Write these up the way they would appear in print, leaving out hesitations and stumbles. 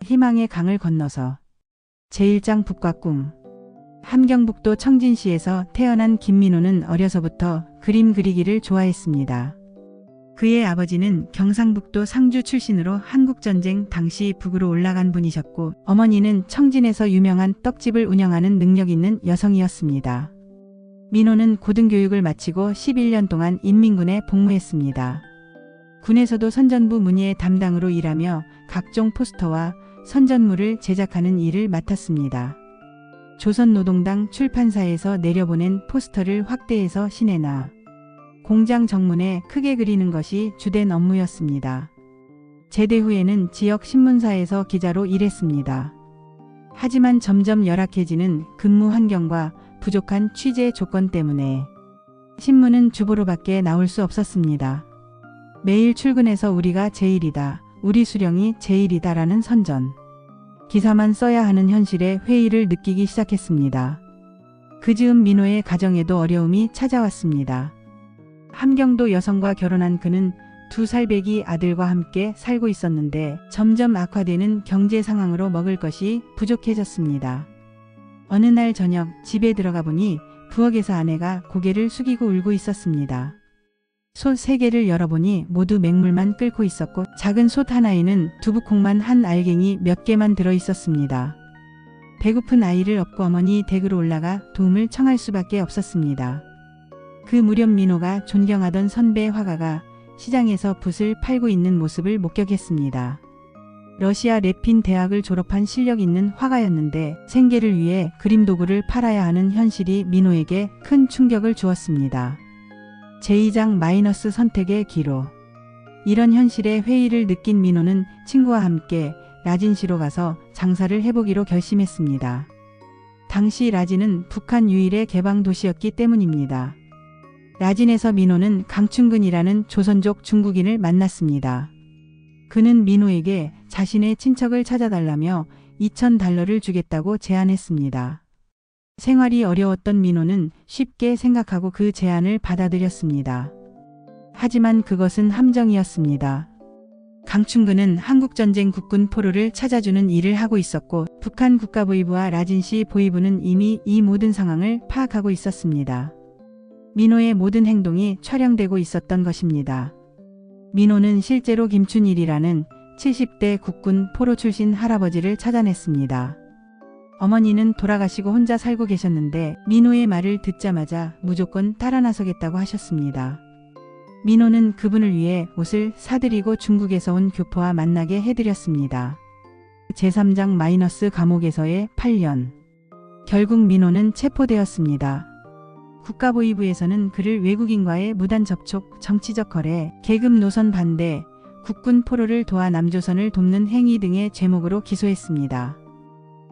희망의 강을 건너서 제1장 북과 꿈. 함경북도 청진시에서 태어난 김민호는 어려서부터 그림 그리기를 좋아했습니다. 그의 아버지는 경상북도 상주 출신으로 한국전쟁 당시 북으로 올라간 분이셨고, 어머니는 청진에서 유명한 떡집을 운영하는 능력 있는 여성이었습니다. 민호는 고등교육을 마치고 11년 동안 인민군에 복무했습니다. 군에서도 선전부 문예 담당으로 일하며 각종 포스터와 선전물을 제작하는 일을 맡았습니다. 조선노동당 출판사에서 내려보낸 포스터를 확대해서 시내나 공장 정문에 크게 그리는 것이 주된 업무였습니다. 제대 후에는 지역 신문사에서 기자로 일했습니다. 하지만 점점 열악해지는 근무 환경과 부족한 취재 조건 때문에 신문은 주보로밖에 나올 수 없었습니다. 매일 출근해서 우리가 제일이다, 우리 수령이 제일이다라는 선전 기사만 써야 하는 현실에 회의를 느끼기 시작했습니다. 그 즈음 민호의 가정에도 어려움이 찾아왔습니다. 함경도 여성과 결혼한 그는 2살배기 아들과 함께 살고 있었는데 점점 악화되는 경제 상황으로 먹을 것이 부족해졌습니다. 어느 날 저녁 집에 들어가 보니 부엌에서 아내가 고개를 숙이고 울고 있었습니다. 솥 3개를 열어보니 모두 맹물만 끓고 있었고, 작은 솥 하나에는 두부콩만 한 알갱이 몇 개만 들어있었습니다. 배고픈 아이를 업고 어머니 댁으로 올라가 도움을 청할 수밖에 없었습니다. 그 무렵 민호가 존경하던 선배 화가가 시장에서 붓을 팔고 있는 모습을 목격했습니다. 러시아 레핀 대학을 졸업한 실력 있는 화가였는데 생계를 위해 그림 도구를 팔아야 하는 현실이 민호에게 큰 충격을 주었습니다. 제2장 마이너스 선택의 기로. 이런 현실에 회의를 느낀 민호는 친구와 함께 라진시로 가서 장사를 해보기로 결심했습니다. 당시 라진은 북한 유일의 개방 도시였기 때문입니다. 라진에서 민호는 강춘근이라는 조선족 중국인을 만났습니다. 그는 민호에게 자신의 친척을 찾아달라며 2,000달러를 주겠다고 제안했습니다. 생활이 어려웠던 민호는 쉽게 생각하고 그 제안을 받아들였습니다. 하지만 그것은 함정이었습니다. 강춘근은 한국전쟁 국군 포로를 찾아주는 일을 하고 있었고, 북한 국가보위부와 라진시 보위부는 이미 이 모든 상황을 파악하고 있었습니다. 민호의 모든 행동이 촬영되고 있었던 것입니다. 민호는 실제로 김춘일이라는 70대 국군 포로 출신 할아버지를 찾아냈습니다. 어머니는 돌아가시고 혼자 살고 계셨는데 민호의 말을 듣자마자 무조건 따라 나서겠다고 하셨습니다. 민호는 그분을 위해 옷을 사드리고 중국에서 온 교포와 만나게 해드렸습니다. 제3장 마이너스 감옥에서의 8년. 결국 민호는 체포되었습니다. 국가보위부에서는 그를 외국인과의 무단 접촉, 정치적 거래, 계급 노선 반대, 국군 포로를 도와 남조선을 돕는 행위 등의 죄목으로 기소했습니다.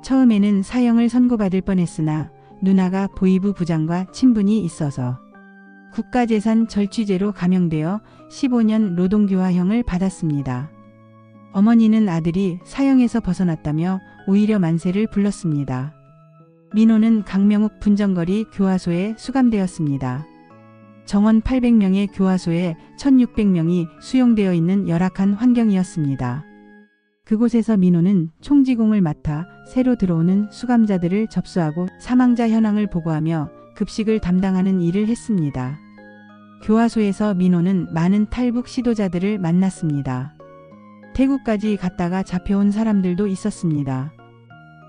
처음에는 사형을 선고받을 뻔했으나 누나가 보위부 부장과 친분이 있어서 국가재산 절취죄로 감형되어 15년 노동교화형을 받았습니다. 어머니는 아들이 사형에서 벗어났다며 오히려 만세를 불렀습니다. 민호는 강명욱 분정거리 교화소에 수감되었습니다. 정원 800명의 교화소에 1600명이 수용되어 있는 열악한 환경이었습니다. 그곳에서 민호는 총지공을 맡아 새로 들어오는 수감자들을 접수하고 사망자 현황을 보고하며 급식을 담당하는 일을 했습니다. 교화소에서 민호는 많은 탈북 시도자들을 만났습니다. 태국까지 갔다가 잡혀온 사람들도 있었습니다.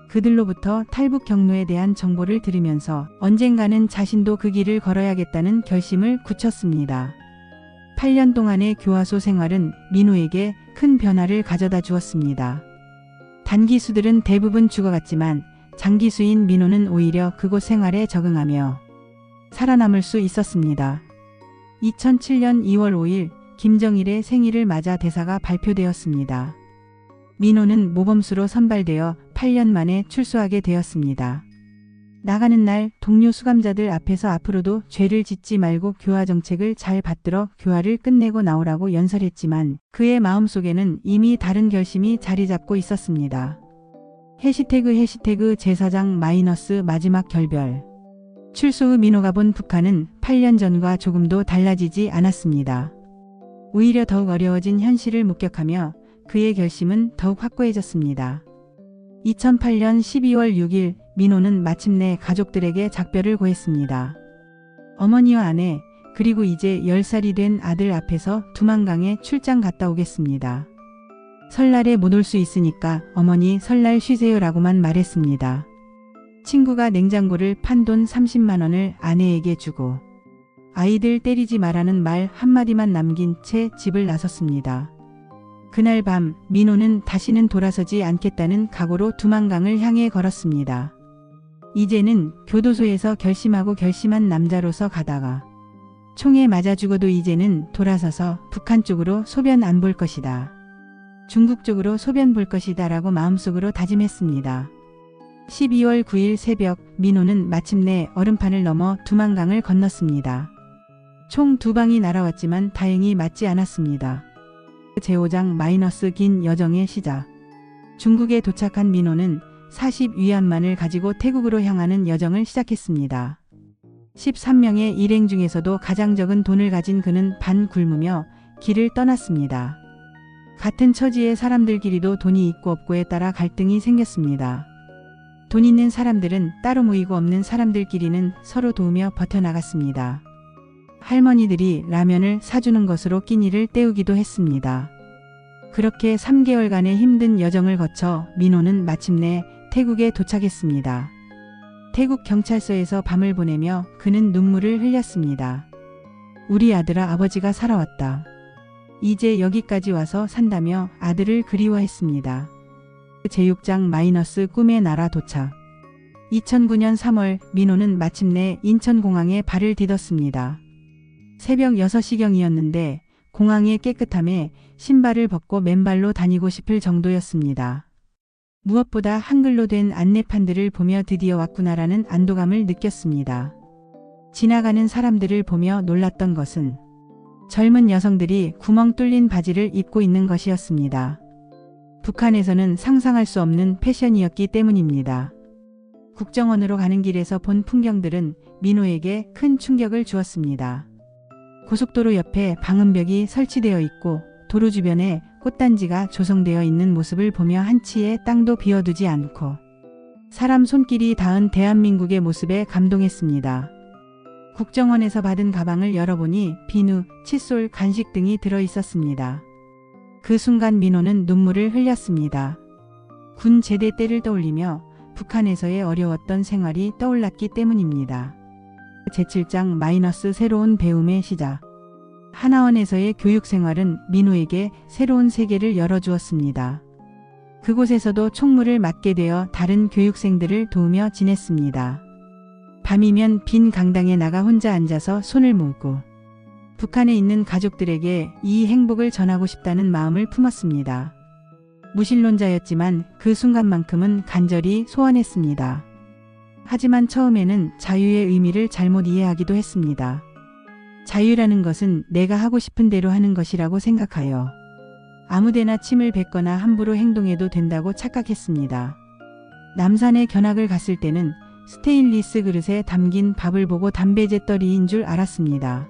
그들로부터 탈북 경로에 대한 정보를 들으면서 언젠가는 자신도 그 길을 걸어야겠다는 결심을 굳혔습니다. 8년 동안의 교화소 생활은 민호에게 큰 변화를 가져다 주었습니다. 단기수들은 대부분 죽어갔지만 장기수인 민호는 오히려 그곳 생활에 적응하며 살아남을 수 있었습니다. 2007년 2월 5일 김정일의 생일을 맞아 대사가 발표되었습니다. 민호는 모범수로 선발되어 8년 만에 출소하게 되었습니다. 나가는 날 동료 수감자들 앞에서 앞으로도 죄를 짓지 말고 교화 정책을 잘 받들어 교화를 끝내고 나오라고 연설했지만 그의 마음속에는 이미 다른 결심이 자리 잡고 있었습니다. 해시태그 제4장 마이너스 마지막 결별. 출소 후 민호가 본 북한은 8년 전과 조금도 달라지지 않았습니다. 오히려 더욱 어려워진 현실을 목격하며 그의 결심은 더욱 확고해졌습니다. 2008년 12월 6일 민호는 마침내 가족들에게 작별을 고했습니다. 어머니와 아내 그리고 이제 10살이 된 아들 앞에서 두만강에 출장 갔다 오겠습니다. 설날에 못 올 수 있으니까 어머니 설날 쉬세요라고만 말했습니다. 친구가 냉장고를 판 돈 30만 원을 아내에게 주고 아이들 때리지 말라는 말 한마디만 남긴 채 집을 나섰습니다. 그날 밤 민호는 다시는 돌아서지 않겠다는 각오로 두만강을 향해 걸었습니다. 이제는 교도소에서 결심한 남자로서 가다가 총에 맞아 죽어도 이제는 돌아서서 북한 쪽으로 소변 안 볼 것이다. 중국 쪽으로 소변 볼 것이다 라고 마음속으로 다짐했습니다. 12월 9일 새벽 민호는 마침내 얼음판을 넘어 두만강을 건넜습니다. 총 2방이 날아왔지만 다행히 맞지 않았습니다. 제5장 긴 여정의 시작. 중국에 도착한 민호는 40위안만을 가지고 태국으로 향하는 여정을 시작했습니다. 13명의 일행 중에서도 가장 적은 돈을 가진 그는 반 굶으며 길을 떠났습니다. 같은 처지의 사람들끼리도 돈이 있고 없고에 따라 갈등이 생겼습니다. 돈 있는 사람들은 따로 모이고 없는 사람들끼리는 서로 도우며 버텨나갔습니다. 할머니들이 라면을 사주는 것으로 끼니를 때우기도 했습니다. 그렇게 3개월간의 힘든 여정을 거쳐 민호는 마침내 태국에 도착했습니다. 태국 경찰서에서 밤을 보내며 그는 눈물을 흘렸습니다. 우리 아들아, 아버지가 살아왔다. 이제 여기까지 와서 산다며 아들을 그리워했습니다. 제6장 꿈의 나라 도착. 2009년 3월 민호는 마침내 인천공항에 발을 디뎠습니다. 새벽 6시경이었는데 공항의 깨끗함에 신발을 벗고 맨발로 다니고 싶을 정도였습니다. 무엇보다 한글로 된 안내판들을 보며 드디어 왔구나라는 안도감을 느꼈습니다. 지나가는 사람들을 보며 놀랐던 것은 젊은 여성들이 구멍 뚫린 바지를 입고 있는 것이었습니다. 북한에서는 상상할 수 없는 패션이었기 때문입니다. 국정원으로 가는 길에서 본 풍경들은 민호에게 큰 충격을 주었습니다. 고속도로 옆에 방음벽이 설치되어 있고 도로 주변에 꽃단지가 조성되어 있는 모습을 보며 한치의 땅도 비워두지 않고 사람 손길이 닿은 대한민국의 모습에 감동했습니다. 국정원에서 받은 가방을 열어보니 비누, 칫솔, 간식 등이 들어 있었습니다. 그 순간 민호는 눈물을 흘렸습니다. 군 제대 때를 떠올리며 북한에서의 어려웠던 생활이 떠올랐기 때문입니다. 제7장 새로운 배움의 시작. 하나원에서의 교육생활은 민호에게 새로운 세계를 열어주었습니다. 그곳에서도 총무를 맡게 되어 다른 교육생들을 도우며 지냈습니다. 밤이면 빈 강당에 나가 혼자 앉아서 손을 모으고 북한에 있는 가족들에게 이 행복을 전하고 싶다는 마음을 품었습니다. 무신론자였지만 그 순간만큼은 간절히 소원했습니다. 하지만 처음에는 자유의 의미를 잘못 이해하기도 했습니다. 자유라는 것은 내가 하고 싶은 대로 하는 것이라고 생각하여 아무데나 침을 뱉거나 함부로 행동해도 된다고 착각했습니다. 남산에 견학을 갔을 때는 스테인리스 그릇에 담긴 밥을 보고 담배재떨이인 줄 알았습니다.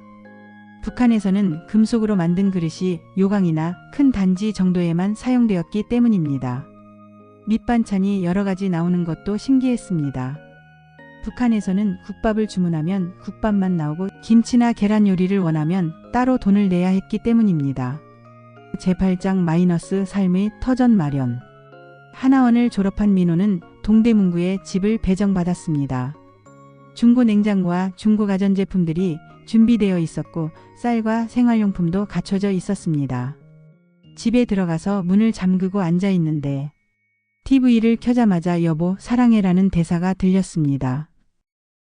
북한에서는 금속으로 만든 그릇이 요강이나 큰 단지 정도에만 사용되었기 때문입니다. 밑반찬이 여러 가지 나오는 것도 신기했습니다. 북한에서는 국밥을 주문하면 국밥만 나오고 김치나 계란 요리를 원하면 따로 돈을 내야 했기 때문입니다. 제8장 삶의 터전 마련. 하나원을 졸업한 민호는 동대문구에 집을 배정받았습니다. 중고 냉장고와 중고 가전제품들이 준비되어 있었고 쌀과 생활용품도 갖춰져 있었습니다. 집에 들어가서 문을 잠그고 앉아 있는데 TV를 켜자마자 여보 사랑해라는 대사가 들렸습니다.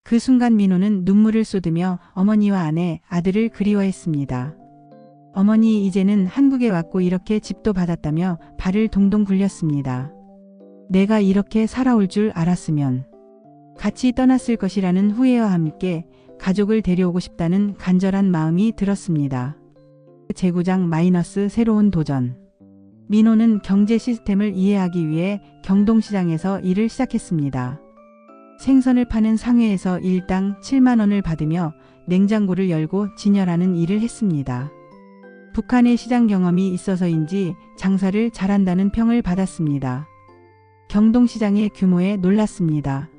그 순간 민호는 눈물을 쏟으며 어머니와 아내, 아들을 그리워했습니다. 어머니 이제는 한국에 왔고 이렇게 집도 받았다며 발을 동동 굴렸습니다. 내가 이렇게 살아올 줄 알았으면 같이 떠났을 것이라는 후회와 함께 가족을 데려오고 싶다는 간절한 마음이 들었습니다. 제9장 새로운 도전. 민호는 경제 시스템을 이해하기 위해 경동시장에서 일을 시작했습니다. 생선을 파는 상회에서 일당 7만 원을 받으며 냉장고를 열고 진열하는 일을 했습니다. 북한의 시장 경험이 있어서인지 장사를 잘한다는 평을 받았습니다. 경동시장의 규모에 놀랐습니다.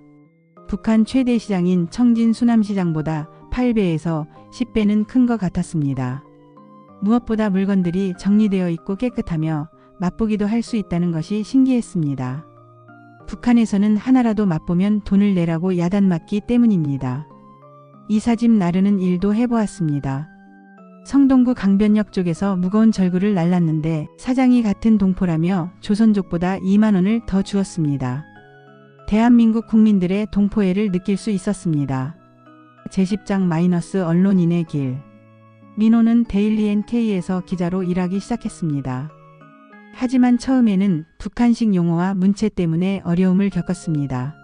북한 최대 시장인 청진 수남시장보다 8배에서 10배는 큰 것 같았습니다. 무엇보다 물건들이 정리되어 있고 깨끗하며 맛보기도 할 수 있다는 것이 신기했습니다. 북한에서는 하나라도 맛보면 돈을 내라고 야단맞기 때문입니다. 이삿짐 나르는 일도 해보았습니다. 성동구 강변역 쪽에서 무거운 절구를 날랐는데 사장이 같은 동포라며 조선족보다 2만 원을 더 주었습니다. 대한민국 국민들의 동포애를 느낄 수 있었습니다. 제10장 언론인의 길. 민호는 데일리 NK에서 기자로 일하기 시작했습니다. 하지만 처음에는 북한식 용어와 문체 때문에 어려움을 겪었습니다.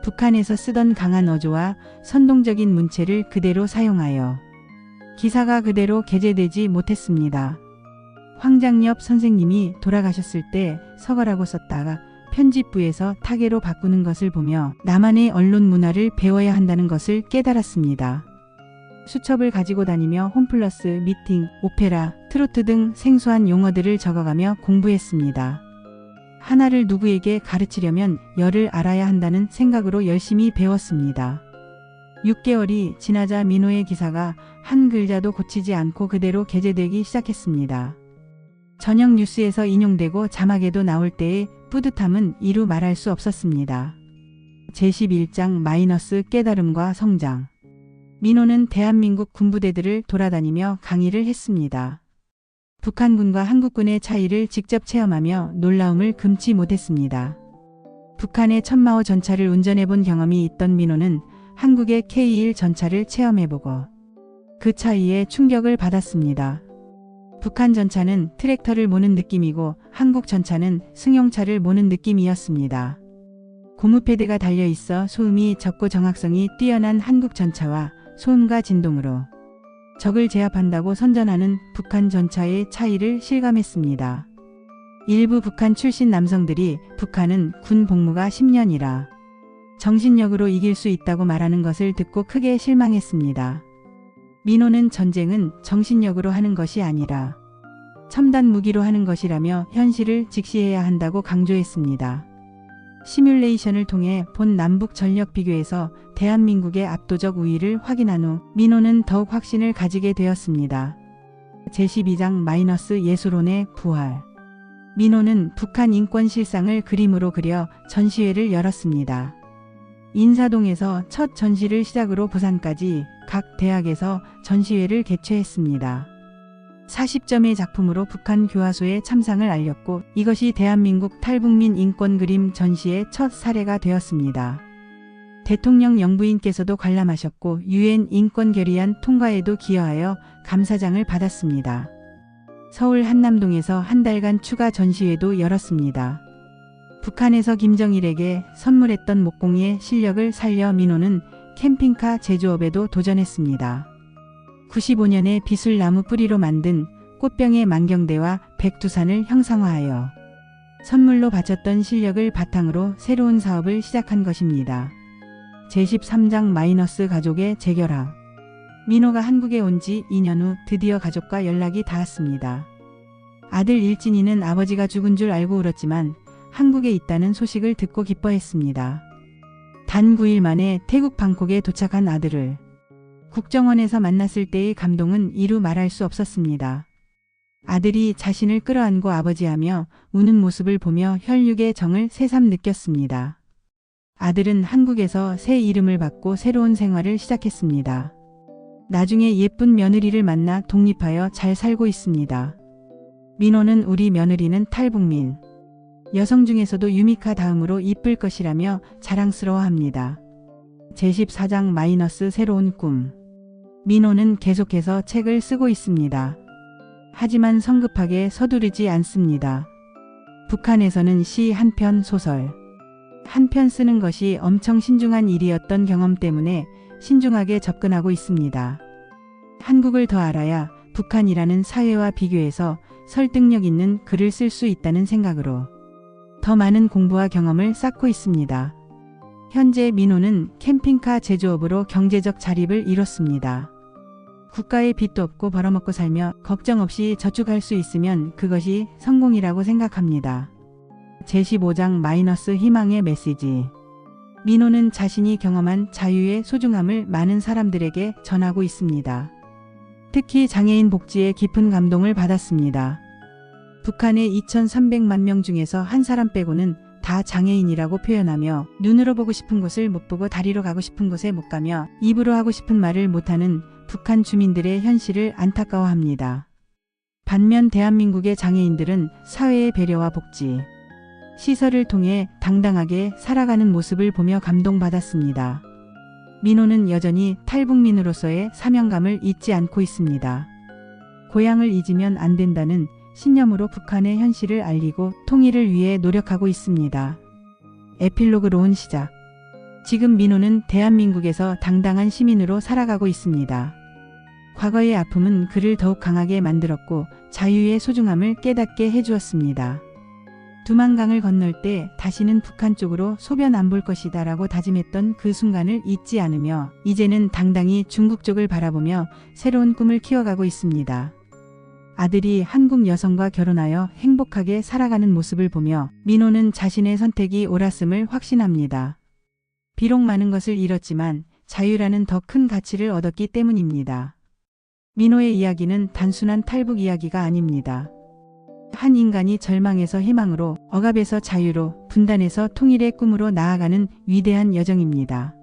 북한에서 쓰던 강한 어조와 선동적인 문체를 그대로 사용하여 기사가 그대로 게재되지 못했습니다. 황장엽 선생님이 돌아가셨을 때 서거라고 썼다가 편집부에서 타계로 바꾸는 것을 보며 나만의 언론 문화를 배워야 한다는 것을 깨달았습니다. 수첩을 가지고 다니며 홈플러스, 미팅, 오페라, 트로트 등 생소한 용어들을 적어가며 공부했습니다. 하나를 누구에게 가르치려면 열을 알아야 한다는 생각으로 열심히 배웠습니다. 6개월이 지나자 민호의 기사가 한 글자도 고치지 않고 그대로 게재되기 시작했습니다. 저녁 뉴스에서 인용되고 자막에도 나올 때의 뿌듯함은 이루 말할 수 없었습니다. 제11장 깨달음과 성장. 민호는 대한민국 군부대들을 돌아다니며 강의를 했습니다. 북한군과 한국군의 차이를 직접 체험하며 놀라움을 금치 못했습니다. 북한의 천마호 전차를 운전해본 경험이 있던 민호는 한국의 K1 전차를 체험해보고 그 차이에 충격을 받았습니다. 북한 전차는 트랙터를 모는 느낌이고 한국 전차는 승용차를 모는 느낌이었습니다. 고무패드가 달려있어 소음이 적고 정확성이 뛰어난 한국 전차와 소음과 진동으로 적을 제압한다고 선전하는 북한 전차의 차이를 실감했습니다. 일부 북한 출신 남성들이 북한은 군 복무가 10년이라 정신력으로 이길 수 있다고 말하는 것을 듣고 크게 실망했습니다. 민호는 전쟁은 정신력으로 하는 것이 아니라 첨단 무기로 하는 것이라며 현실을 직시해야 한다고 강조했습니다. 시뮬레이션을 통해 본 남북 전력 비교에서 대한민국의 압도적 우위를 확인한 후 민호는 더욱 확신을 가지게 되었습니다. 제12장 예술론의 부활. 민호는 북한 인권 실상을 그림으로 그려 전시회를 열었습니다. 인사동에서 첫 전시를 시작으로 부산까지 각 대학에서 전시회를 개최했습니다. 40점의 작품으로 북한 교화소에 참상을 알렸고 이것이 대한민국 탈북민 인권 그림 전시의 첫 사례가 되었습니다. 대통령 영부인께서도 관람하셨고 UN 인권 결의안 통과에도 기여하여 감사장을 받았습니다. 서울 한남동에서 한 달간 추가 전시회도 열었습니다. 북한에서 김정일에게 선물했던 목공의 실력을 살려 민호는 캠핑카 제조업에도 도전했습니다. 95년에 비술나무 뿌리로 만든 꽃병의 만경대와 백두산을 형상화하여 선물로 바쳤던 실력을 바탕으로 새로운 사업을 시작한 것입니다. 제13장 가족의 재결합. 민호가 한국에 온 지 2년 후 드디어 가족과 연락이 닿았습니다. 아들 일진이는 아버지가 죽은 줄 알고 울었지만 한국에 있다는 소식을 듣고 기뻐했습니다. 단 9일 만에 태국 방콕에 도착한 아들을 국정원에서 만났을 때의 감동은 이루 말할 수 없었습니다. 아들이 자신을 끌어안고 아버지하며 우는 모습을 보며 혈육의 정을 새삼 느꼈습니다. 아들은 한국에서 새 이름을 받고 새로운 생활을 시작했습니다. 나중에 예쁜 며느리를 만나 독립하여 잘 살고 있습니다. 민호는 우리 며느리는 탈북민 여성 중에서도 유미카 다음으로 이쁠 것이라며 자랑스러워합니다. 제14장 새로운 꿈. 민호는 계속해서 책을 쓰고 있습니다. 하지만 성급하게 서두르지 않습니다. 북한에서는 시 한 편, 소설 한 편 쓰는 것이 엄청 신중한 일이었던 경험 때문에 신중하게 접근하고 있습니다. 한국을 더 알아야 북한이라는 사회와 비교해서 설득력 있는 글을 쓸 수 있다는 생각으로 더 많은 공부와 경험을 쌓고 있습니다. 현재 민호는 캠핑카 제조업으로 경제적 자립을 이뤘습니다. 국가의 빚도 없고 벌어먹고 살며 걱정 없이 저축할 수 있으면 그것이 성공이라고 생각합니다. 제15장 희망의 메시지. 민호는 자신이 경험한 자유의 소중함을 많은 사람들에게 전하고 있습니다. 특히 장애인 복지에 깊은 감동을 받았습니다. 북한의 2,300만 명 중에서 한 사람 빼고는 다 장애인이라고 표현하며 눈으로 보고 싶은 곳을 못 보고 다리로 가고 싶은 곳에 못 가며 입으로 하고 싶은 말을 못하는 북한 주민들의 현실을 안타까워합니다. 반면 대한민국의 장애인들은 사회의 배려와 복지, 시설을 통해 당당하게 살아가는 모습을 보며 감동받았습니다. 민호는 여전히 탈북민으로서의 사명감을 잊지 않고 있습니다. 고향을 잊으면 안 된다는 신념으로 북한의 현실을 알리고 통일을 위해 노력하고 있습니다. 에필로그로운 시작. 지금 민호는 대한민국에서 당당한 시민으로 살아가고 있습니다. 과거의 아픔은 그를 더욱 강하게 만들었고 자유의 소중함을 깨닫게 해주었습니다. 두만강을 건널 때 다시는 북한 쪽으로 소변 안 볼 것이다 라고 다짐했던 그 순간을 잊지 않으며 이제는 당당히 중국 쪽을 바라보며 새로운 꿈을 키워가고 있습니다. 아들이 한국 여성과 결혼하여 행복하게 살아가는 모습을 보며 민호는 자신의 선택이 옳았음을 확신합니다. 비록 많은 것을 잃었지만 자유라는 더 큰 가치를 얻었기 때문입니다. 민호의 이야기는 단순한 탈북 이야기가 아닙니다. 한 인간이 절망에서 희망으로, 억압에서 자유로, 분단에서 통일의 꿈으로 나아가는 위대한 여정입니다.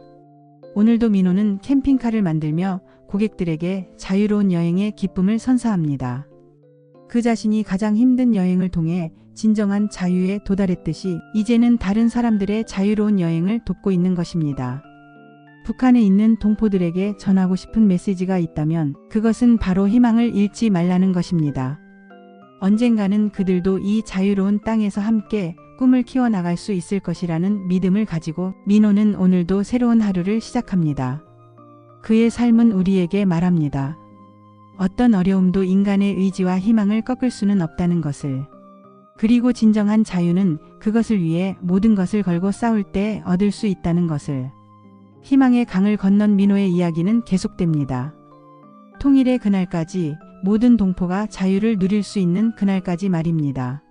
오늘도 민호는 캠핑카를 만들며 고객들에게 자유로운 여행의 기쁨을 선사합니다. 그 자신이 가장 힘든 여행을 통해 진정한 자유에 도달했듯이 이제는 다른 사람들의 자유로운 여행을 돕고 있는 것입니다. 북한에 있는 동포들에게 전하고 싶은 메시지가 있다면 그것은 바로 희망을 잃지 말라는 것입니다. 언젠가는 그들도 이 자유로운 땅에서 함께 꿈을 키워나갈 수 있을 것이라는 믿음을 가지고 민호는 오늘도 새로운 하루를 시작합니다. 그의 삶은 우리에게 말합니다. 어떤 어려움도 인간의 의지와 희망을 꺾을 수는 없다는 것을. 그리고 진정한 자유는 그것을 위해 모든 것을 걸고 싸울 때 얻을 수 있다는 것을. 희망의 강을 건넌 민호의 이야기는 계속됩니다. 통일의 그날까지, 모든 동포가 자유를 누릴 수 있는 그날까지 말입니다.